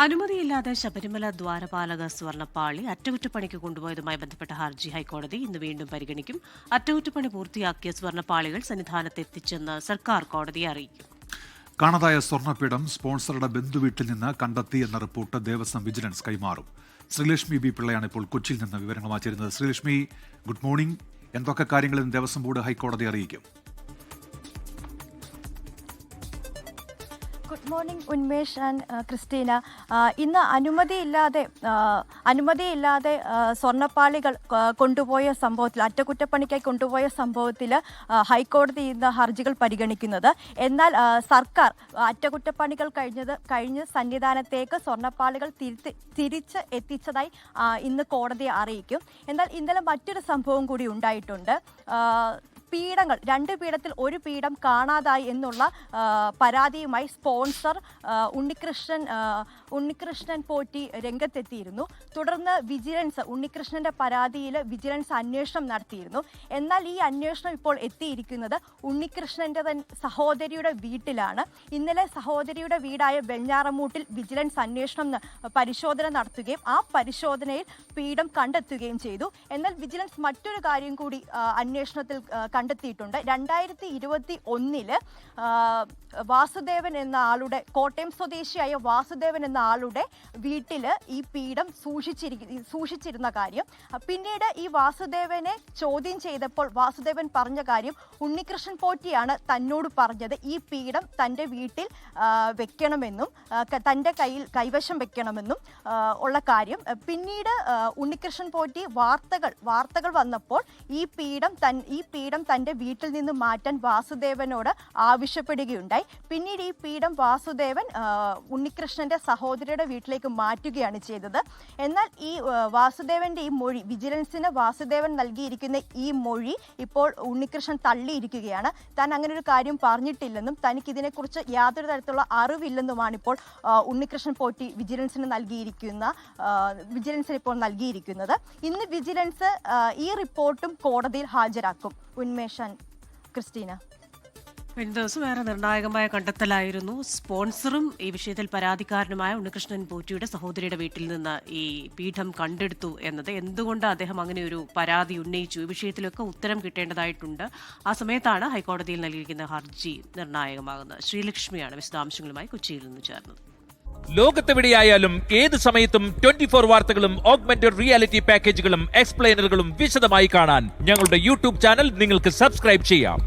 അനുമതിയില്ലാതെ ശബരിമല ദ്വാരപാലക സ്വർണ്ണപ്പാളി അറ്റകുറ്റപ്പണിക്ക് കൊണ്ടുപോയതുമായി ബന്ധപ്പെട്ട ഹർജി ഹൈക്കോടതി ഇന്ന് വീണ്ടും പരിഗണിക്കും. അറ്റകുറ്റപ്പണി പൂർത്തിയാക്കിയ സ്വർണ്ണപ്പാളികൾ സന്നിധാനത്തെത്തിച്ചെന്ന് സർക്കാർ കോടതിയെ അറിയിക്കും. കാണാതായ സ്വർണ്ണപ്പീഠം സ്പോൺസറുടെ ബന്ധുവീട്ടിൽ നിന്ന് കണ്ടെത്തി എന്ന റിപ്പോർട്ട് ദേവസ്വം വിജിലൻസ് കൈമാറും. ശ്രീലക്ഷ്മി ബി പിള്ളയാണ് ഇപ്പോൾ കൊച്ചിയിൽ നിന്ന് വിവരങ്ങളുമായി ചേരുന്നത്. Sreelakshmi, good morning. എന്തൊക്കെ കാര്യങ്ങൾ ദേവസ്വം ബോർഡ് ഹൈക്കോടതിയെ അറിയിക്കും? Good morning Unmesh and Christina. ഇന്ന് അനുമതിയില്ലാതെ സ്വർണ്ണപ്പാളികൾ കൊണ്ടുപോയ സംഭവത്തിൽ, അറ്റകുറ്റപ്പണിക്കായി കൊണ്ടുപോയ സംഭവത്തിൽ ഹൈക്കോടതി ഇന്ന് ഹർജികൾ പരിഗണിക്കുന്നത്. എന്നാൽ സർക്കാർ അറ്റകുറ്റപ്പണികൾ കഴിഞ്ഞ് സന്നിധാനത്തേക്ക് സ്വർണ്ണപ്പാളികൾ തിരിച്ച് എത്തിച്ചതായി ഇന്ന് കോടതിയെ അറിയിക്കും. എന്നാൽ ഇന്നലെ മറ്റൊരു സംഭവം കൂടി ഉണ്ടായിട്ടുണ്ട്. പീഠങ്ങൾ, 2 പീഠത്തിൽ ഒരു പീഠം കാണാതായി എന്നുള്ള പരാതിയുമായി സ്പോൺസർ ഉണ്ണികൃഷ്ണൻ പോറ്റി രംഗത്തെത്തിയിരുന്നു. തുടർന്ന് വിജിലൻസ് ഉണ്ണികൃഷ്ണന്റെ പരാതിയിൽ വിജിലൻസ് അന്വേഷണം നടത്തിയിരുന്നു. എന്നാൽ ഈ അന്വേഷണം ഇപ്പോൾ എത്തിയിരിക്കുന്നത് ഉണ്ണികൃഷ്ണന്റെ സഹോദരിയുടെ വീട്ടിലാണ്. ഇന്നലെ സഹോദരിയുടെ വീടായ വെഞ്ഞാറമൂട്ടിൽ വിജിലൻസ് പരിശോധന നടത്തുകയും ആ പരിശോധനയിൽ പീഠം കണ്ടെത്തുകയും ചെയ്തു. എന്നാൽ വിജിലൻസ് മറ്റൊരു കാര്യം കൂടി അന്വേഷണത്തിൽ കണ്ടെത്തിയിട്ടുണ്ട്. 2021 വാസുദേവൻ എന്ന ആളുടെ, കോട്ടയം സ്വദേശിയായ വാസുദേവൻ എന്ന ആളുടെ വീട്ടിൽ ഈ പീഠം സൂക്ഷിച്ചിരുന്ന കാര്യം. പിന്നീട് ഈ വാസുദേവനെ ചോദ്യം ചെയ്തപ്പോൾ വാസുദേവൻ പറഞ്ഞ കാര്യം, ഉണ്ണികൃഷ്ണൻ പോറ്റിയാണ് തന്നോട് പറഞ്ഞത് ഈ പീഠം തൻ്റെ വീട്ടിൽ വെക്കണമെന്നും തൻ്റെ കൈവശം വെക്കണമെന്നും ഉള്ള കാര്യം. പിന്നീട് ഉണ്ണികൃഷ്ണൻ പോറ്റി വാർത്തകൾ വന്നപ്പോൾ ഈ പീഠം തൻ്റെ വീട്ടിൽ നിന്ന് മാറ്റാൻ വാസുദേവനോട് ആവശ്യപ്പെടുകയുണ്ടായി. പിന്നീട് ഈ പീഠം വാസുദേവൻ ഉണ്ണികൃഷ്ണന്റെ സഹോദരിയുടെ വീട്ടിലേക്ക് മാറ്റുകയാണ് ചെയ്തത്. എന്നാൽ ഈ വാസുദേവന്റെ ഈ മൊഴി, വിജിലൻസിന് വാസുദേവൻ നൽകിയിരിക്കുന്ന ഈ മൊഴി ഇപ്പോൾ ഉണ്ണികൃഷ്ണൻ തള്ളിയിരിക്കുകയാണ്. താൻ അങ്ങനെ ഒരു കാര്യം പറഞ്ഞിട്ടില്ലെന്നും തനിക്ക് ഇതിനെക്കുറിച്ച് യാതൊരു തരത്തിലുള്ള അറിവില്ലെന്നുമാണ് ഇപ്പോൾ ഉണ്ണികൃഷ്ണൻ പോറ്റി വിജിലൻസിന് ഇപ്പോൾ നൽകിയിരിക്കുന്നത്. ഇന്ന് വിജിലൻസ് ഈ റിപ്പോർട്ടും കോടതിയിൽ ഹാജരാക്കും. ഉന്മേഷൻ, ക്രിസ്റ്റീന. കഴിഞ്ഞ ദിവസം വേറെ നിർണായകമായ കണ്ടെത്തലായിരുന്നു. സ്പോൺസറും ഈ വിഷയത്തിൽ പരാതിക്കാരനുമായ ഉണ്ണികൃഷ്ണൻ പോറ്റിയുടെ സഹോദരിയുടെ വീട്ടിൽ നിന്ന് ഈ പീഠം കണ്ടെടുത്തു എന്നത്. എന്തുകൊണ്ട് അദ്ദേഹം അങ്ങനെ ഒരു പരാതി ഉന്നയിച്ചു, ഈ വിഷയത്തിലൊക്കെ ഉത്തരം കിട്ടേണ്ടതായിട്ടുണ്ട്. ആ സമയത്താണ് ഹൈക്കോടതിയിൽ നൽകിയിരിക്കുന്ന ഹർജി നിർണായകമാകുന്നത്. ശ്രീലക്ഷ്മിയാണ് വിശദാംശങ്ങളുമായി കൊച്ചിയിൽ നിന്ന് ചേർന്നത്. ലോകത്തെവിടെയായാലും ഏത് സമയത്തും 24 വാർത്തകളും ഓഗ്മെന്റഡ് റിയാലിറ്റി പാക്കേജുകളും എക്സ്പ്ലെയിനറുകളും വിശദമായി കാണാൻ ഞങ്ങളുടെ യൂട്യൂബ് ചാനൽ നിങ്ങൾക്ക് സബ്സ്ക്രൈബ് ചെയ്യാം.